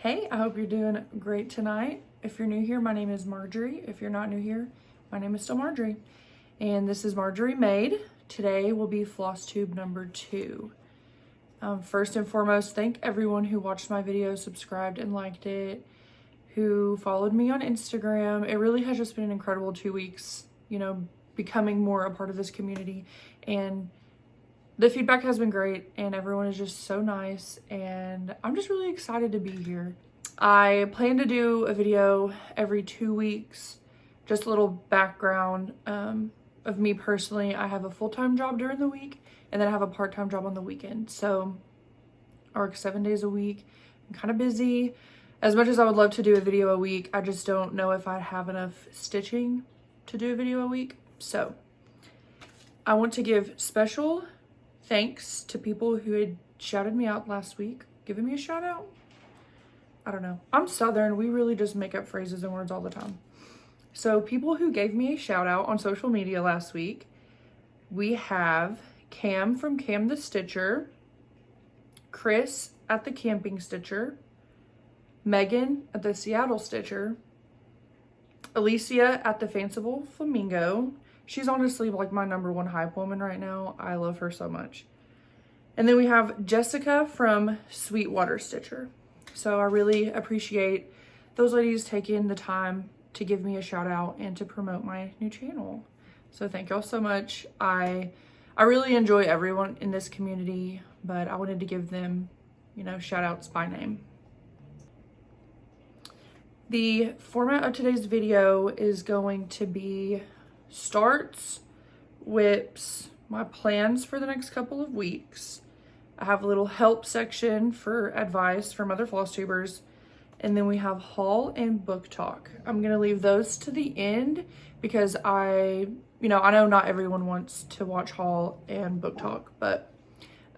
Hey, I hope you're doing great tonight. If you're new here, my name is Marjorie. If you're not new here, my name is still Marjorie. And this is Marjorie Made. Today will be Flosstube number 2. First and foremost, thank everyone who watched my video, subscribed and liked it, who followed me on Instagram. It really has just been an incredible 2 weeks, becoming more a part of this community. And the feedback has been great and everyone is just so nice and I'm just really excited to be here. I plan to do a video every 2 weeks, just a little background of me personally. I have a full-time job during the week and then I have a part-time job on the weekend. So I work 7 days a week. I'm kind of busy. As much as I would love to do a video a week, I just don't know if I'd have enough stitching to do a video a week. So I want to give special thanks to people who had shouted me out last week, giving me a shout out. I don't know. I'm Southern. We really just make up phrases and words all the time. So people who gave me a shout out on social media last week, we have Cam from Cam the Stitcher, Chris at the Camping Stitcher, Megan at the Seattle Stitcher, Alicia at the Fanciful Flamingo. She's honestly like my #1 hype woman right now. I love her so much. And then we have Jessica from Sweetwater Stitcher. So I really appreciate those ladies taking the time to give me a shout out and to promote my new channel. So thank y'all so much. I really enjoy everyone in this community, but I wanted to give them, shout outs by name. The format of today's video is going to be starts, whips, my plans for the next couple of weeks. I have a little help section for advice from other Flosstubers, and then we have haul and book talk. I'm gonna leave those to the end because I know not everyone wants to watch haul and book talk, but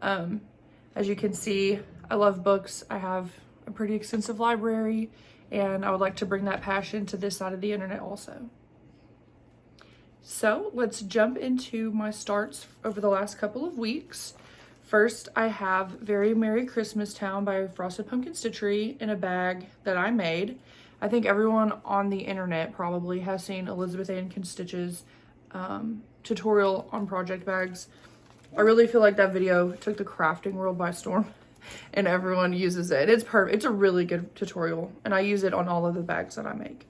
as you can see, I love books. I have a pretty extensive library, and I would like to bring that passion to this side of the internet also. So let's jump into my starts over the last couple of weeks. First, I have Very Merry Christmas Town by Frosted Pumpkin Stitchery in a bag that I made. I think everyone on the internet probably has seen Elizabeth Ann Can Stitch's tutorial on project bags. I really feel like that video took the crafting world by storm and everyone uses it. It's perfect. It's a really good tutorial and I use it on all of the bags that I make.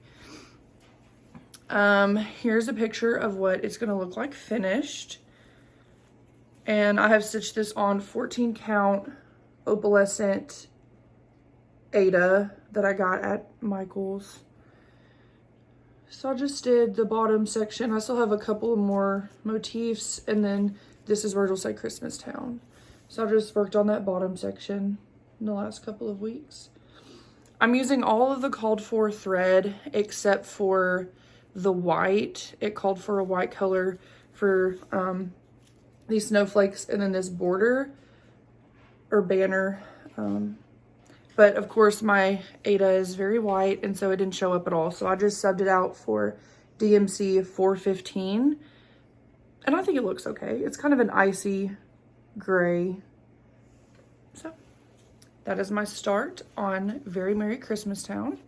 Here's a picture of what it's gonna look like finished. And I have stitched this on 14 count opalescent Ada that I got at Michael's. So I just did the bottom section. I still have a couple more motifs and then this is where it'll say Christmas Town. So I just worked on that bottom section in the last couple of weeks. I'm using all of the called for thread except for the white. It called for a white color for these snowflakes and then this border or banner. But of course my Ada is very white and so it didn't show up at all. So I just subbed it out for DMC 415 and I think it looks okay. It's kind of an icy gray. So that is my start on Very Merry Christmas Town.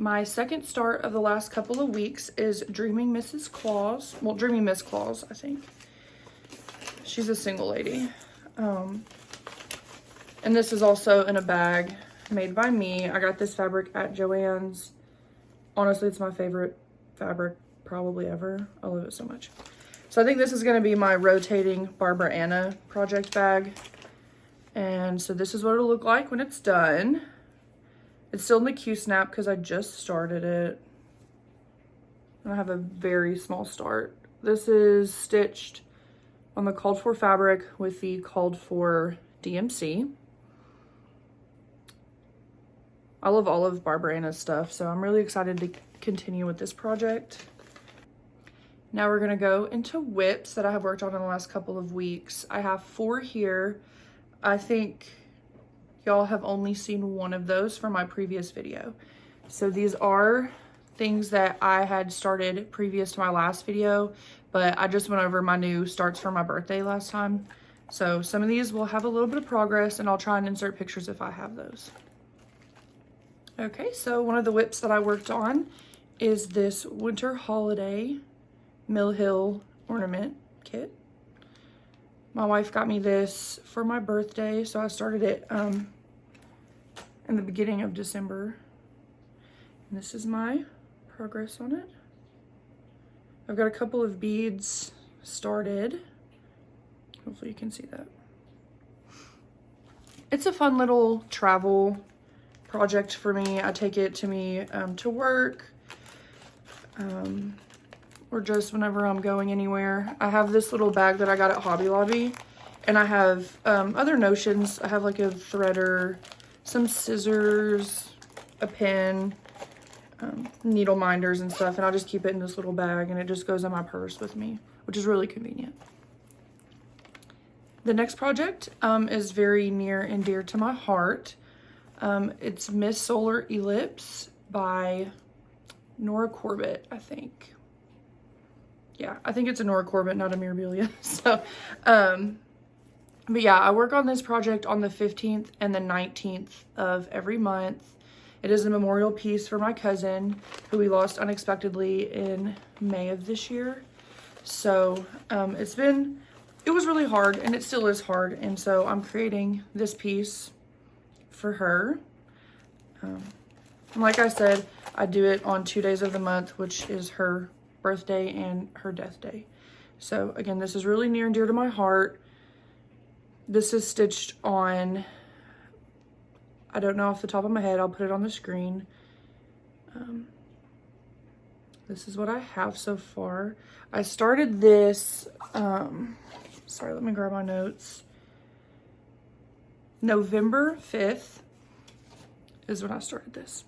My second start of the last couple of weeks is Dreaming Mrs. Claus. Well, Dreaming Miss Claus, I think. She's a single lady. And this is also in a bag made by me. I got this fabric at Joann's. Honestly, it's my favorite fabric probably ever. I love it so much. So I think this is going to be my rotating Barbara Anna project bag. And so this is what it'll look like when it's done. It's still in the Q-snap because I just started it. And I have a very small start. This is stitched on the called for fabric with the called for DMC. I love all of Barbara Anna's stuff, so I'm really excited to continue with this project. Now we're gonna go into whips that I have worked on in the last couple of weeks. I have 4 here. I think y'all have only seen one of those from my previous video. So these are things that I had started previous to my last video, but I just went over my new starts for my birthday last time. So some of these will have a little bit of progress and I'll try and insert pictures if I have those. Okay, so one of the whips that I worked on is this Winter Holiday Mill Hill ornament kit. My wife got me this for my birthday, so I started it in the beginning of December. And this is my progress on it. I've got a couple of beads started. Hopefully you can see that. It's a fun little travel project for me. I take it to me to work, or just whenever I'm going anywhere. I have this little bag that I got at Hobby Lobby, and I have other notions. I have like a threader, some scissors, a pen, needle minders and stuff, and I'll just keep it in this little bag, and it just goes in my purse with me, which is really convenient. The next project is very near and dear to my heart. It's Miss Solar Elipse by Nora Corbett, I think. Yeah, I think it's a Nora Corbett, not a Mirabilia. So, but yeah, I work on this project on the 15th and the 19th of every month. It is a memorial piece for my cousin, who we lost unexpectedly in May of this year. So, it was really hard, and it still is hard, and so I'm creating this piece for her. And like I said, I do it on 2 days of the month, which is her birthday and her death day. So again, this is really near and dear to my heart. This is stitched on, I don't know off the top of my head, I'll put it on the screen. This is what I have so far. I started this, sorry, let me grab my notes. November 5th is when I started this.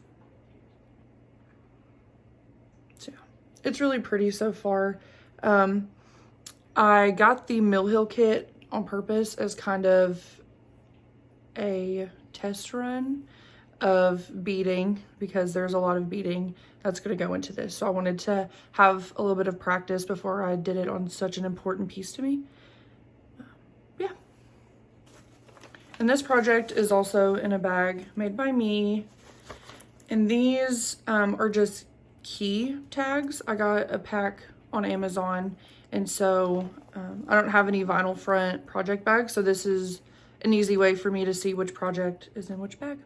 So yeah, it's really pretty so far. I got the Mill Hill kit on purpose as kind of a test run of beading, because there's a lot of beading that's going to go into this. So I wanted to have a little bit of practice before I did it on such an important piece to me. Yeah. And this project is also in a bag made by me. And these are just key tags. I got a pack on Amazon, and so I don't have any vinyl front project bags, so this is an easy way for me to see which project is in which bag.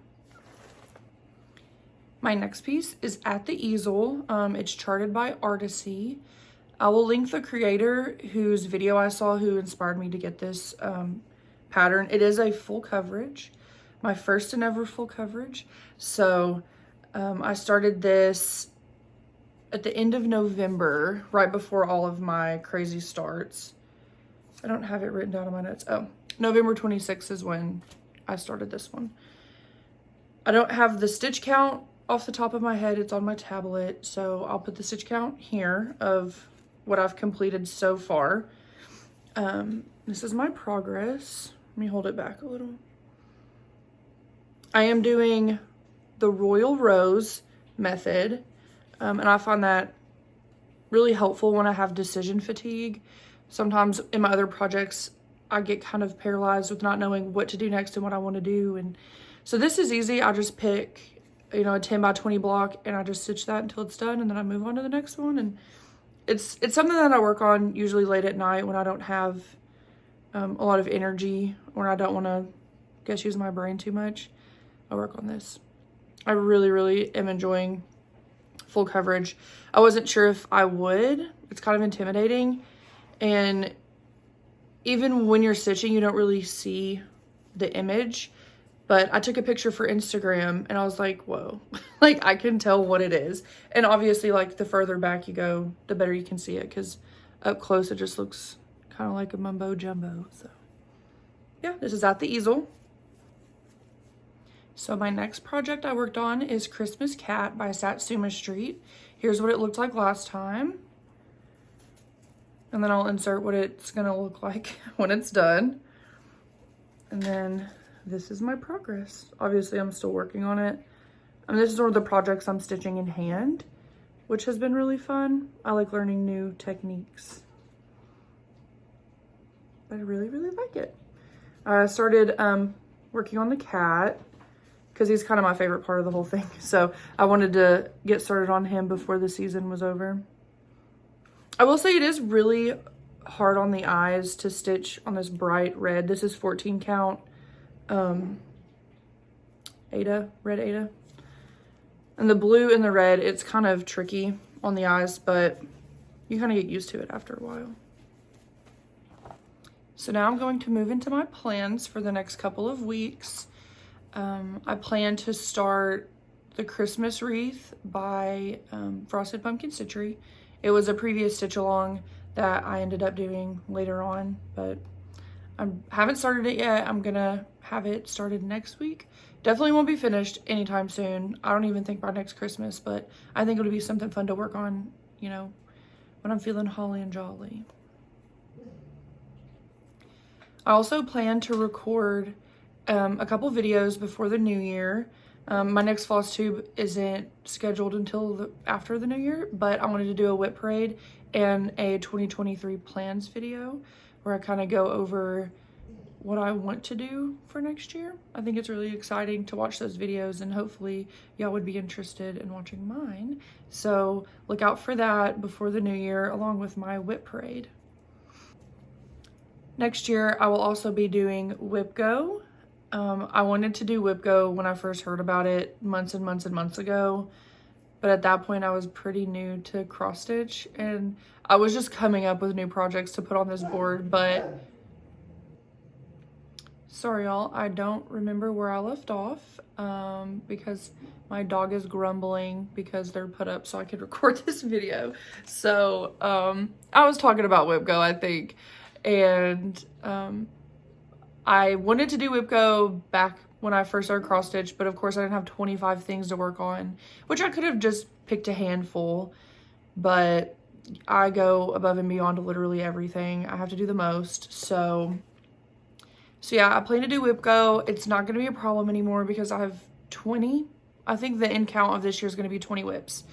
My next piece is At the Easel. It's charted by Artecy. I will link the creator whose video I saw who inspired me to get this pattern. It is a full coverage, my first and ever full coverage. So I started this at the end of November, right before all of my crazy starts. I don't have it written down in my notes. Oh, November 26th is when I started this one. I don't have the stitch count off the top of my head. It's on my tablet, so I'll put the stitch count here of what I've completed so far. This is my progress. Let me hold it back a little. I am doing the Royal Rose method, and I find that really helpful when I have decision fatigue. Sometimes in my other projects, I get kind of paralyzed with not knowing what to do next and what I want to do. And so this is easy. I just pick, you know, a 10 by 20 block, and I just stitch that until it's done, and then I move on to the next one. And it's something that I work on usually late at night when I don't have a lot of energy, or I don't want to, use my brain too much. I work on this. I really, really am enjoying full coverage. I wasn't sure if I would. It's kind of intimidating, and even when you're stitching, you don't really see the image. But I took a picture for Instagram, and I was like, whoa, like I can tell what it is. And obviously, like the further back you go, the better you can see it, because up close it just looks kind of like a mumbo jumbo. So yeah, this is At the Easel. So my next project I worked on is Christmas Cat by Satsuma Street. Here's what it looked like last time. And then I'll insert what it's gonna look like when it's done. And then this is my progress. Obviously, I'm still working on it. And this is one of the projects I'm stitching in hand, which has been really fun. I like learning new techniques. But I really, really like it. I started working on the cat. because he's kind of my favorite part of the whole thing. So I wanted to get started on him before the season was over. I will say it is really hard on the eyes to stitch on this bright red. This is 14 count Aida, red Aida. And the blue and the red, it's kind of tricky on the eyes, but you kind of get used to it after a while. So now I'm going to move into my plans for the next couple of weeks. I plan to start the Christmas wreath by Frosted Pumpkin Stitchery. It was a previous stitch along that I ended up doing later on, but I haven't started it yet. I'm gonna have it started next week. Definitely won't be finished anytime soon. I don't even think by next Christmas, but I think it'll be something fun to work on, you know, when I'm feeling holly and jolly. I also plan to record a couple videos before the new year. My next Flosstube isn't scheduled until after the new year, but I wanted to do a whip parade and a 2023 plans video where I kind of go over what I want to do for next year. I think it's really exciting to watch those videos, and hopefully y'all would be interested in watching mine. So look out for that before the new year, along with my whip parade. Next year, I will also be doing Whip Go. I wanted to do Whip Go when I first heard about it months and months and months ago, but at that point I was pretty new to cross stitch and I was just coming up with new projects to put on this board. But sorry y'all, I don't remember where I left off because my dog is grumbling because they're put up so I could record this video. So I was talking about Whip Go, I think, and I wanted to do Whip Go back when I first started cross stitch, but of course I didn't have 25 things to work on, which I could have just picked a handful, but I go above and beyond literally everything. I have to do the most. So yeah, I plan to do Whip Go. It's not going to be a problem anymore because I have 20. I think the end count of this year is going to be 20 whips.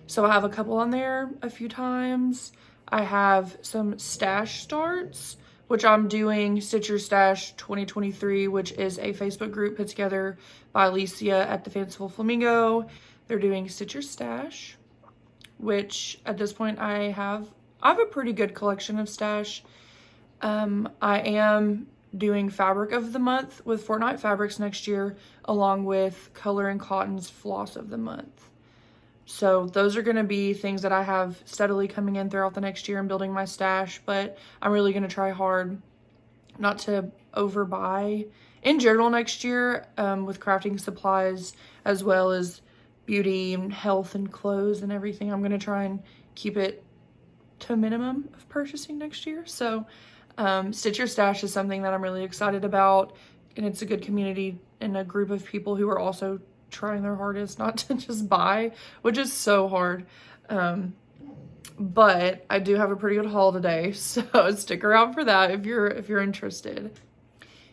So I have a couple on there a few times. I have some stash starts, which I'm doing Stitch Your Stash 2023, which is a Facebook group put together by Alicia at the Fanciful Flamingo. They're doing Stitch Your Stash, which at this point I have a pretty good collection of stash. I am doing Fabric of the Month with Fortnite Fabrics next year, along with Color and Cotton's Floss of the Month. So those are going to be things that I have steadily coming in throughout the next year and building my stash, but I'm really going to try hard not to overbuy in general next year with crafting supplies, as well as beauty and health and clothes and everything. I'm going to try and keep it to a minimum of purchasing next year. So Stitch Your Stash is something that I'm really excited about, and it's a good community and a group of people who are also trying their hardest not to just buy, which is so hard. But I do have a pretty good haul today, so stick around for that if you're interested.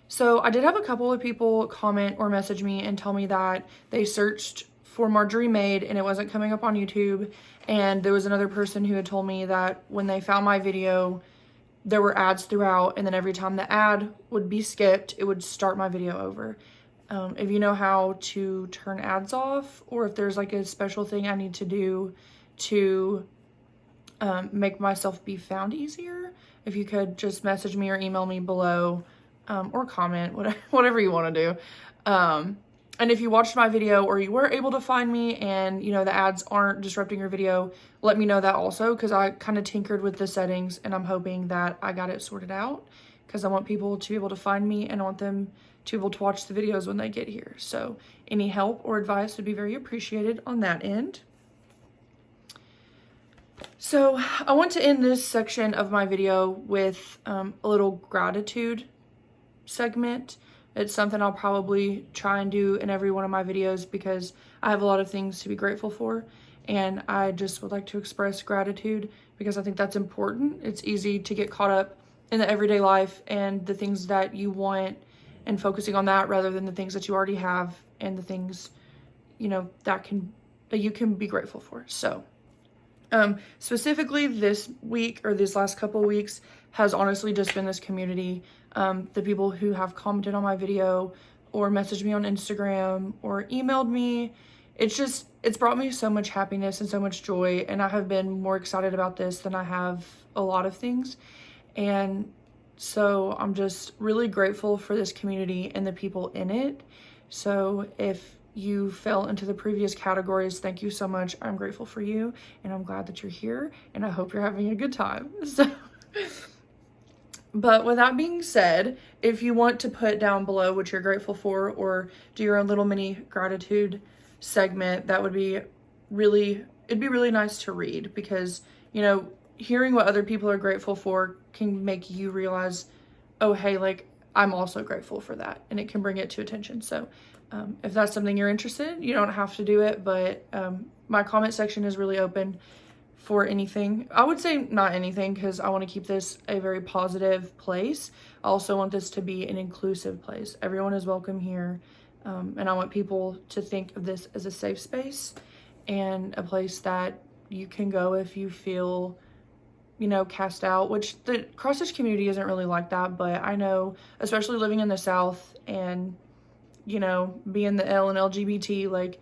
So I did have a couple of people comment or message me and tell me that they searched for Marjorie Made and it wasn't coming up on YouTube, and there was another person who had told me that when they found my video there were ads throughout, and then every time the ad would be skipped it would start my video over. If you know how to turn ads off, or if there's like a special thing I need to do to make myself be found easier, if you could just message me or email me below, or comment, whatever you want to do. And if you watched my video or you were able to find me and you know the ads aren't disrupting your video, let me know that also, because I kind of tinkered with the settings and I'm hoping that I got it sorted out, because I want people to be able to find me and I want them to be able to watch the videos when they get here. So any help or advice would be very appreciated on that end. So I want to end this section of my video with a little gratitude segment. It's something I'll probably try and do in every one of my videos because I have a lot of things to be grateful for, and I just would like to express gratitude because I think that's important. It's easy to get caught up in the everyday life and the things that you want and focusing on that rather than the things that you already have and the things, you know, that you can be grateful for. So specifically this week, or these last couple weeks, has honestly just been this community. The people who have commented on my video or messaged me on Instagram or emailed me. It's brought me so much happiness and so much joy, and I have been more excited about this than I have a lot of things. And so I'm just really grateful for this community and the people in it. So if you fell into the previous categories, thank you so much. I'm grateful for you, and I'm glad that you're here, and I hope you're having a good time. So, but with that being said, if you want to put down below what you're grateful for, or do your own little mini gratitude segment, that would be it'd be really nice to read, because, you know, hearing what other people are grateful for can make you realize, oh, hey, like, I'm also grateful for that, and it can bring it to attention. So if that's something you're interested in, you don't have to do it, but my comment section is really open for anything. I would say not anything, because I want to keep this a very positive place. I also want this to be an inclusive place. Everyone is welcome here, and I want people to think of this as a safe space and a place that you can go if you feel, you know, cast out, which the cross-stitch community isn't really like that, but I know, especially living in the South and, you know, being the L and LGBT, like,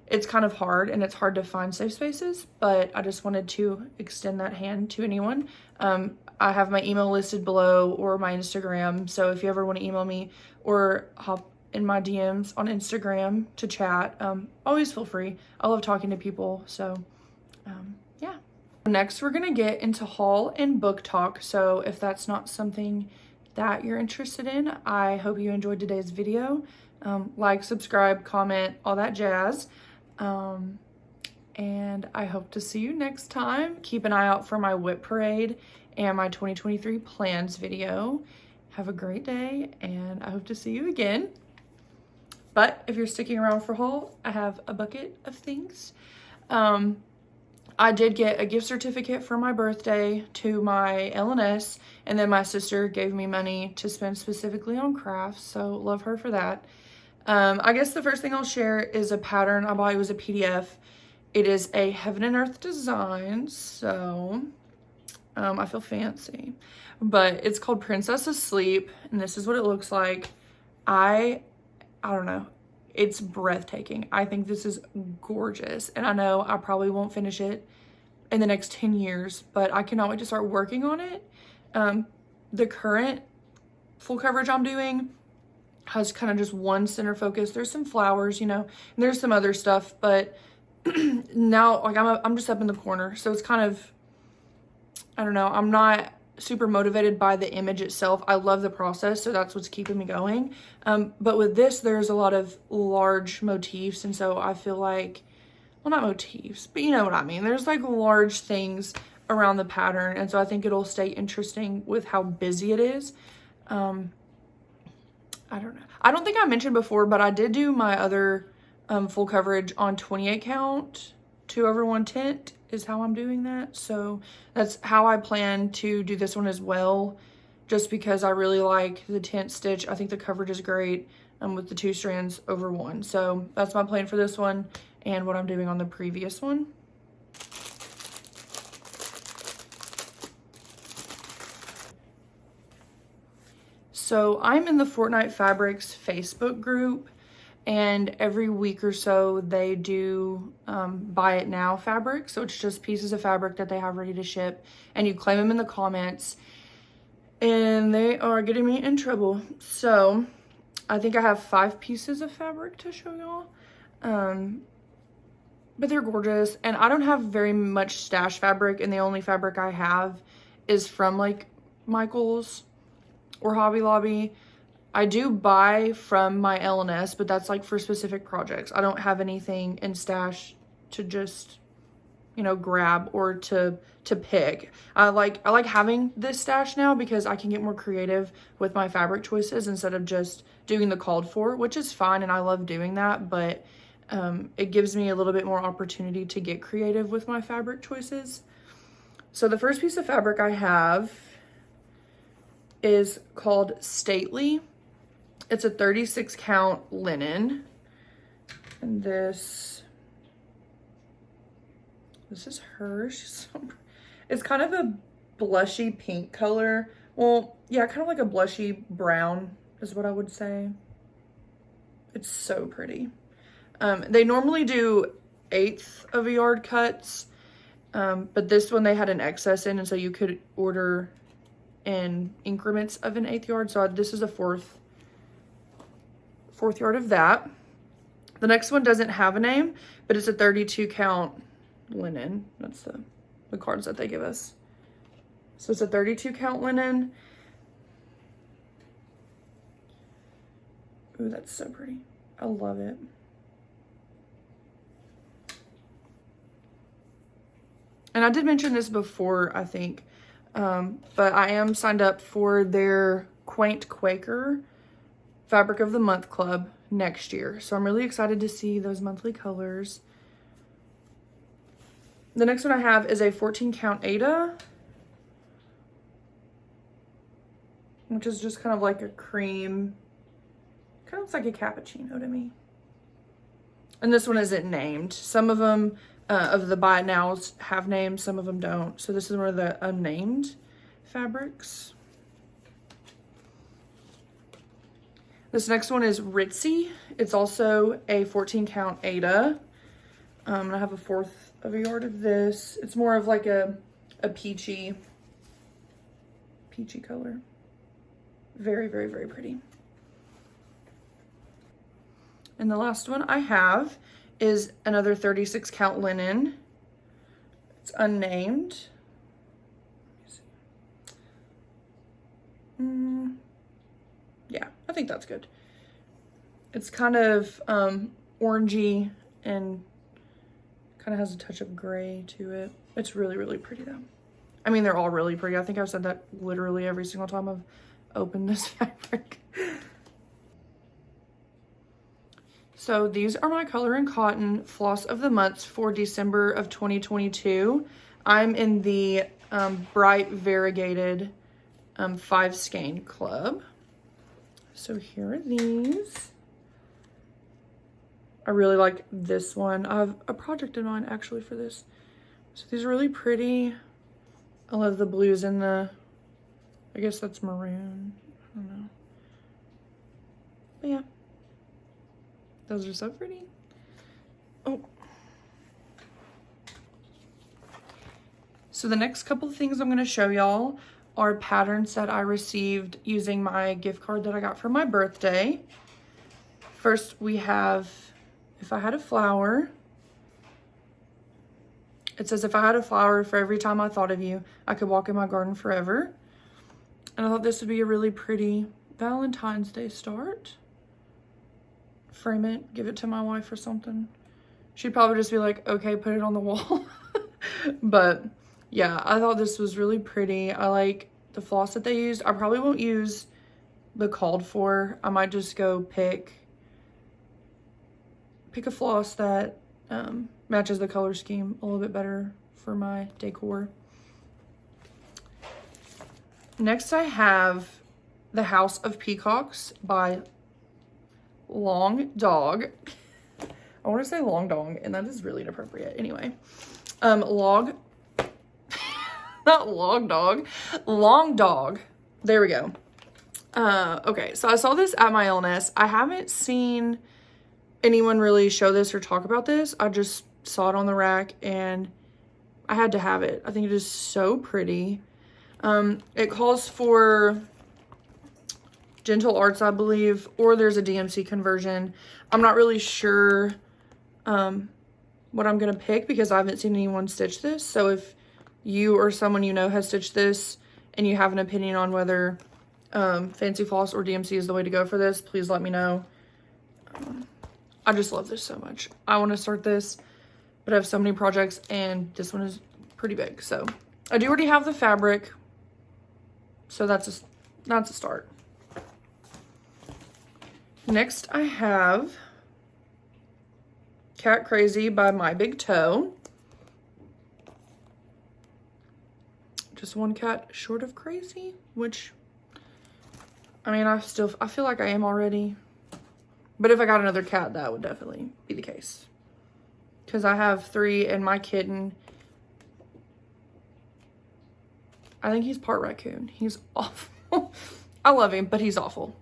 it's kind of hard, and it's hard to find safe spaces, but I just wanted to extend that hand to anyone. I have my email listed below, or my Instagram, so if you ever want to email me or hop in my DMs on Instagram to chat, always feel free. I love talking to people, so yeah. Next, we're gonna get into haul and book talk, so if that's not something that you're interested in, I hope you enjoyed today's video. Like, subscribe, comment, all that jazz. And I hope to see you next time. Keep an eye out for my whip parade and my 2023 plans video. Have a great day, and I hope to see you again. But if you're sticking around for haul, I have a bucket of things. I did get a gift certificate for my birthday to my LNS, and then my sister gave me money to spend specifically on crafts, so love her for that. I guess the first thing I'll share is a pattern I bought. It was a PDF. It is a Heaven and Earth design, so I feel fancy, but it's called Princess Asleep, and this is what it looks like. I don't know. It's breathtaking. I think this is gorgeous, and I know I probably won't finish it in the next 10 years, but I cannot wait to start working on it. The current full coverage I'm doing has kind of just one center focus. There's some flowers, you know, and there's some other stuff, but now, like, I'm just up in the corner, so it's kind of, I don't know, I'm not super motivated by the image itself. I love the process, so that's what's keeping me going. But with this, there's a lot of large motifs, and so I feel like, well, not motifs, but you know what I mean. There's like large things around the pattern, and so I think it'll stay interesting with how busy it is. I don't know. I don't think I mentioned before, but I did do my other full coverage on 28 count, 2/1 tint is how I'm doing that. So that's how I plan to do this one as well, just because I really like the tint stitch. I think the coverage is great with the 2 strands over 1. So that's my plan for this one and what I'm doing on the previous one. So I'm in the Fortnite Fabrics Facebook group, and every week or so they do buy it now fabric. So it's just pieces of fabric that they have ready to ship, and you claim them in the comments, and they are getting me in trouble. So I think I have 5 pieces of fabric to show y'all, but they're gorgeous, and I don't have very much stash fabric, and the only fabric I have is from like Michael's or Hobby Lobby. I do buy from my LNS, but that's like for specific projects. I don't have anything in stash to just, you know, grab or to pick. I like having this stash now because I can get more creative with my fabric choices instead of just doing the called for, which is fine, and I love doing that, but it gives me a little bit more opportunity to get creative with my fabric choices. So the first piece of fabric I have is called Stately. It's a 36 count linen, and this is hers. It's kind of a blushy pink color. Well, yeah, kind of like a blushy brown is what I would say. It's so pretty. They normally do 1/8 of a yard cuts, but this one they had an excess in, and so you could order in increments of an 1/8 yard. So this is a fourth yard of that. The next one doesn't have a name, but it's a 32 count linen. That's the cards that they give us. So it's a 32 count linen. Ooh, that's so pretty. I love it. And I did mention this before, I think, but I am signed up for their Quaint Quaker Fabric of the Month Club next year. So I'm really excited to see those monthly colors. The next one I have is a 14 count Aida, which is just kind of like a cream, kind of looks like a cappuccino to me. And this one isn't named. Some of them of the buy it nows have names, some of them don't. So this is one of the unnamed fabrics. This next one is Ritzy. It's also a 14 count Aida. And I have a 1/4 of a yard of this. It's more of like a peachy color. Very, very, very pretty. And the last one I have is another 36 count linen. It's unnamed. Yeah, I think that's good. It's kind of orangey and kind of has a touch of gray to it. It's really, really pretty though. I mean, they're all really pretty. I think I've said that literally every single time I've opened this fabric. So these are my Color and Cotton Floss of the Months for December of 2022. I'm in the Bright Variegated 5 Skein Club. So here are these. I really like this one. I have a project in mind actually for this. So these are really pretty. I love the blues in the, I guess that's maroon. I don't know. But yeah. Those are so pretty. Oh. So the next couple of things I'm going to show y'all are patterns that I received using my gift card that I got for my birthday. First we have, if I had a flower. It says, if I had a flower for every time I thought of you, I could walk in my garden forever. And I thought this would be a really pretty Valentine's Day start. Frame it, give it to my wife or something. She'd probably just be like, okay, put it on the wall. But yeah, I thought this was really pretty. I like the floss that they used. I probably won't use the called for. I might just go pick a floss that matches the color scheme a little bit better for my decor. Next I have The House of Peacocks by Long Dog. I want to say Long Dog, and that is really inappropriate. Anyway, not Long Dog, Long Dog. There we go. Okay, so I saw this at my illness. I haven't seen anyone really show this or talk about this. I just saw it on the rack and I had to have it. I think it is so pretty. It calls for Gentle Arts, I believe, or there's a DMC conversion. I'm not really sure what I'm gonna pick because I haven't seen anyone stitch this. So if you or someone you know has stitched this and you have an opinion on whether Fancy Floss or DMC is the way to go for this, please let me know. I just love this so much. I want to start this, but I have so many projects and this one is pretty big. So I do already have the fabric, so that's a start. Next I have Cat Crazy by My Big Toe. Just one cat short of crazy, which, I mean, I feel like I am already. But if I got another cat, that would definitely be the case. Because I have 3 and my kitten, I think he's part raccoon. He's awful. I love him, but he's awful.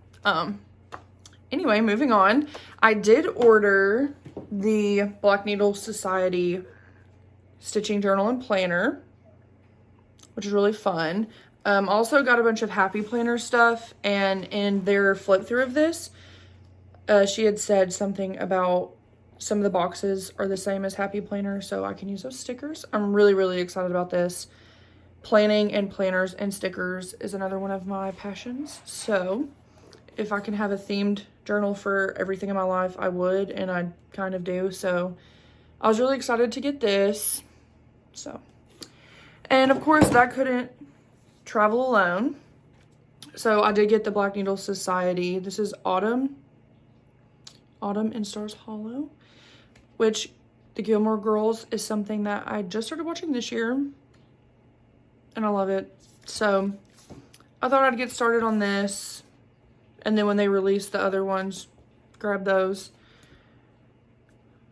Anyway, moving on. I did order the Black Needle Society stitching journal and planner, which is really fun. Also got a bunch of Happy Planner stuff, and in their flip through of this, she had said something about some of the boxes are the same as Happy Planner, so I can use those stickers. I'm really, really excited about this. Planning and planners and stickers is another one of my passions. So if I can have a themed journal for everything in my life, I would, and I kind of do. So I was really excited to get this. So, and of course that couldn't travel alone. So I did get the Black Needle Society. This is Autumn in Stars Hollow, which the Gilmore Girls is something that I just started watching this year, and I love it. So I thought I'd get started on this, and then when they release the other ones, grab those.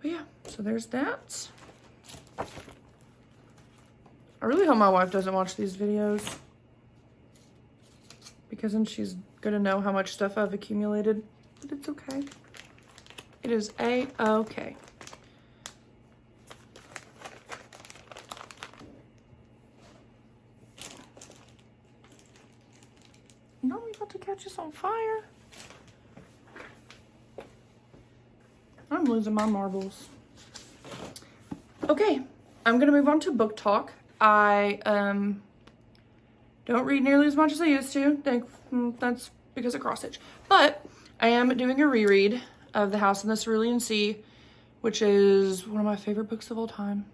But yeah, so there's that. I really hope my wife doesn't watch these videos, because then she's gonna know how much stuff I've accumulated, but it's okay. It is a-okay. No, we about to catch us on fire. I'm losing my marbles. Okay, I'm gonna move on to book talk. I don't read nearly as much as I used to. That's because of cross stitch. But I am doing a reread of The House in the Cerulean Sea, which is one of my favorite books of all time.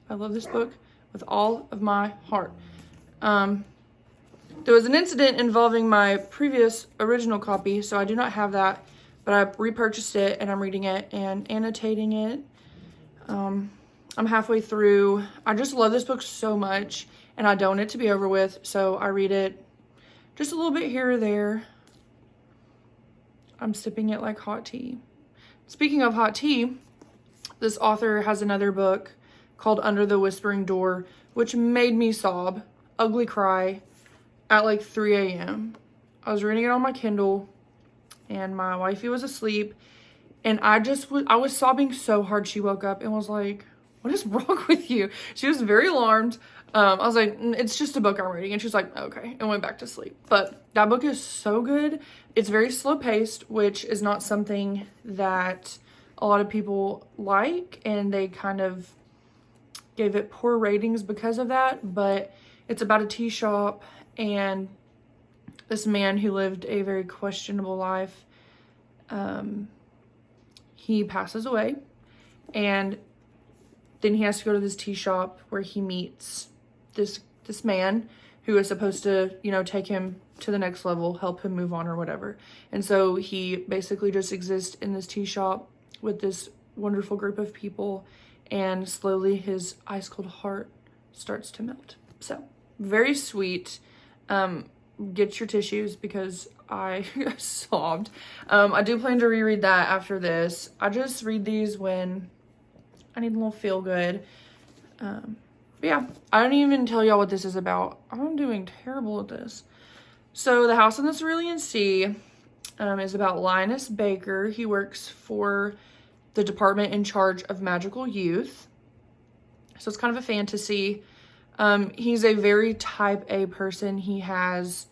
I love this book with all of my heart. There was an incident involving my previous original copy, so I do not have that, but I repurchased it and I'm reading it and annotating it. I'm halfway through. I just love this book so much, and I don't want it to be over with, so I read it just a little bit here or there. I'm sipping it like hot tea. Speaking of hot tea, this author has another book called Under the Whispering Door, which made me sob, ugly cry, at like 3 a.m. I was reading it on my Kindle, and my wifey was asleep, and I was sobbing so hard she woke up and was like, "What is wrong with you?" She was very alarmed. I was like, "It's just a book I'm reading." And she's like, "Okay," and went back to sleep. But that book is so good. It's very slow paced, which is not something that a lot of people like, and they kind of gave it poor ratings because of that. But it's about a tea shop and this man who lived a very questionable life. He passes away, and then he has to go to this tea shop where he meets this man who is supposed to, you know, take him to the next level, help him move on or whatever. And so he basically just exists in this tea shop with this wonderful group of people, and slowly his ice cold heart starts to melt. So very sweet. Get your tissues because I sobbed. I do plan to reread that after this. I just read these when I need a little feel good. But yeah, I don't even tell y'all what this is about. I'm doing terrible at this. So The House in the Cerulean Sea is about Linus Baker. He works for the department in charge of magical youth. So it's kind of a fantasy. He's a very type A person. He has,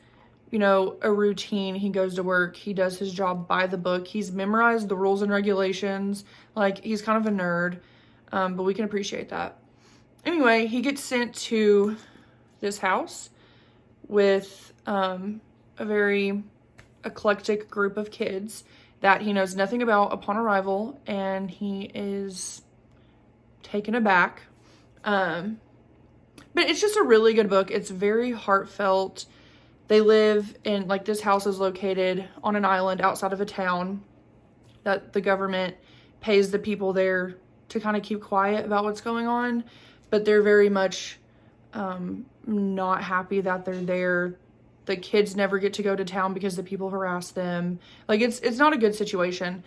you know, a routine. He goes to work. He does his job by the book. He's memorized the rules and regulations. Like, he's kind of a nerd, but we can appreciate that. Anyway, he gets sent to this house with a very eclectic group of kids that he knows nothing about upon arrival, and he is taken aback. But it's just a really good book. It's very heartfelt. They live in, like, this house is located on an island outside of a town that the government pays the people there to kind of keep quiet about what's going on. But they're very much not happy that they're there. The kids never get to go to town because the people harass them. Like, it's not a good situation.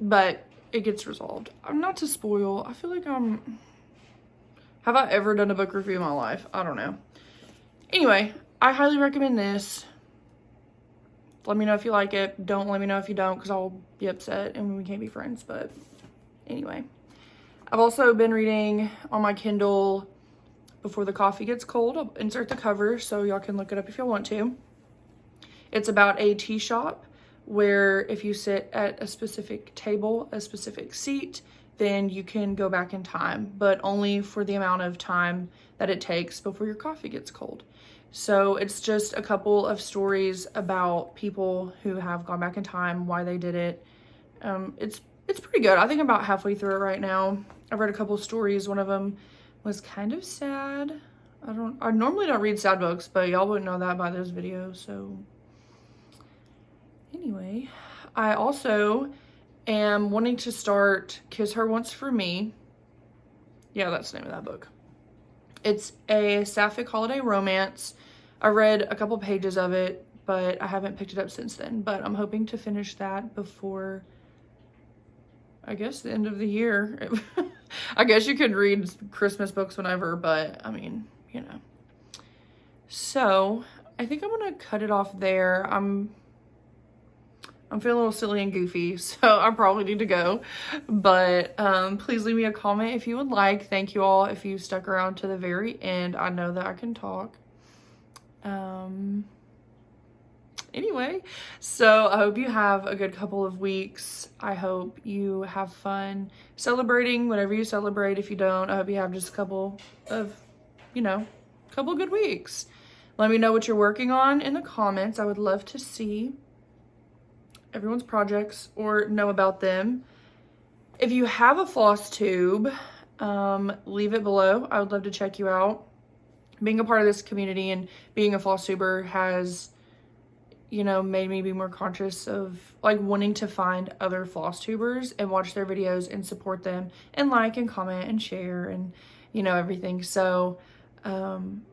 But it gets resolved. I'm not to spoil. I feel like have I ever done a book review in my life? I don't know. Anyway, I highly recommend this. Let me know if you like it. Don't let me know if you don't, because I'll be upset and we can't be friends. But anyway, I've also been reading on my Kindle Before the Coffee Gets Cold. I'll insert the cover so y'all can look it up if y'all want to. It's about a tea shop where if you sit at a specific table, a specific seat, then you can go back in time, but only for the amount of time that it takes before your coffee gets cold. So it's just a couple of stories about people who have gone back in time, why they did it. It's pretty good. I think I'm about halfway through it right now. I've read a couple of stories. One of them was kind of sad. I normally don't read sad books, but y'all wouldn't know that by those videos. So anyway, I also am wanting to start Kiss Her Once for Me. Yeah, that's the name of that book. It's a sapphic holiday romance. I read a couple pages of it, but I haven't picked it up since then. But I'm hoping to finish that before, I guess, the end of the year. I guess you could read Christmas books whenever, but I mean, you know. So I think I'm gonna cut it off there. I'm feeling a little silly and goofy, so I probably need to go. But please leave me a comment if you would like. Thank you all if you stuck around to the very end. I know that I can talk. Anyway, so I hope you have a good couple of weeks. I hope you have fun celebrating whatever you celebrate. If you don't, I hope you have just a couple of, couple good weeks. Let me know what you're working on in the comments. I would love to see everyone's projects or know about them. If you have a floss tube, leave it below. I would love to check you out. Being a part of this community and being a Flosstuber has, made me be more conscious of wanting to find other Flosstubers and watch their videos and support them and like and comment and share and, everything. So,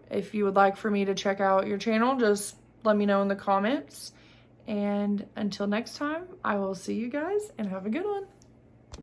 if you would like for me to check out your channel, just let me know in the comments. And until next time, I will see you guys and have a good one.